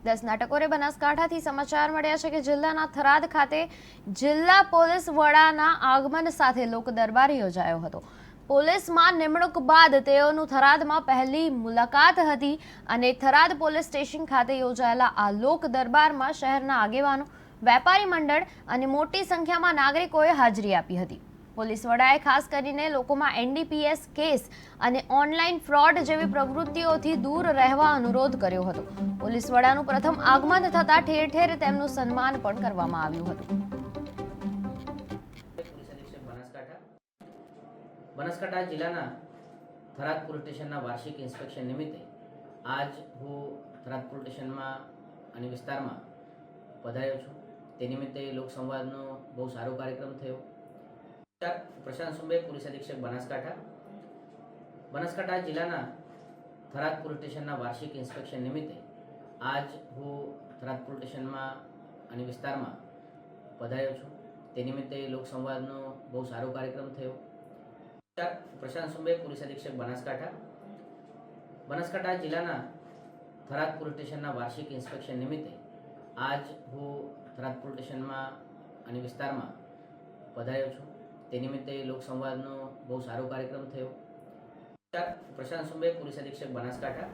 10 ટકોરે બનાસકાંઠાથી સમાચાર મળ્યા છે કે જિલ્લાના થરાદ ખાતે જિલ્લા પોલીસ વડાના આગમન સાથે લોક દરબાર યોજાયો હતો। પોલીસમાં નિમણૂક બાદ તેઓનું થરાદમાં પહેલી મુલાકાત હતી અને થરાદ પોલીસ સ્ટેશન ખાતે યોજાયેલા આ લોક દરબારમાં શહેરના આગેવાનો, વેપારી મંડળ અને મોટી સંખ્યામાં નાગરિકોએ હાજરી આપી હતી। પોલીસ વડાએ ખાસ કરીને લોકોમાં એનડીપીએસ કેસ અને ઓનલાઈન ફ્રોડ જેવી પ્રવૃત્તિઓથી દૂર રહેવા અનુરોધ કર્યો હતો। પોલીસ વડાનું પ્રથમ આગમન થતા ઠેર ઠેર તેમનું સન્માન પણ કરવામાં આવ્યું હતું। બનાસકાંઠા જિલ્લાના થરાદ પોલીસ સ્ટેશનના વાર્ષિક ઇન્સ્પેક્શન નિમિત્તે આજ હું થરાદ પોલીસ સ્ટેશનમાં અને વિસ્તારમાં પધાર્યો છું। તે નિમિત્તે લોકસંવાદનો બહુ સારો કાર્યક્રમ થયો। પ્રશાંત સુંબે, પોલીસ અધિક્ષક બનાસકાંઠા જિલ્લાના થરાદ પોલીસ સ્ટેશનના વાર્ષિક ઇન્સ્પેક્શન નિમિત્તે આજ હું થરાદ પોલીસ સ્ટેશનમાં અને વિસ્તારમાં પધાર્યો છું। તે નિમિત્તે લોકસંવાદનો બહુ સારો કાર્યક્રમ થયો। પ્રશાંત સુંબે, પોલીસ અધિક્ષક બનાસકાંઠા જિલ્લાના થરાદ પોલીસ સ્ટેશનના વાર્ષિક ઇન્સ્પેક્શન નિમિત્તે આજ હું થરાદ પોલીસ સ્ટેશનમાં અને વિસ્તારમાં પધાર્યો છું। તે નિમિત્તે લોકસંવાદનો બહુ સારો કાર્યક્રમ થયો। પ્રશાંત સુંબે, પોલીસ અધિક્ષક બનાસકાંઠા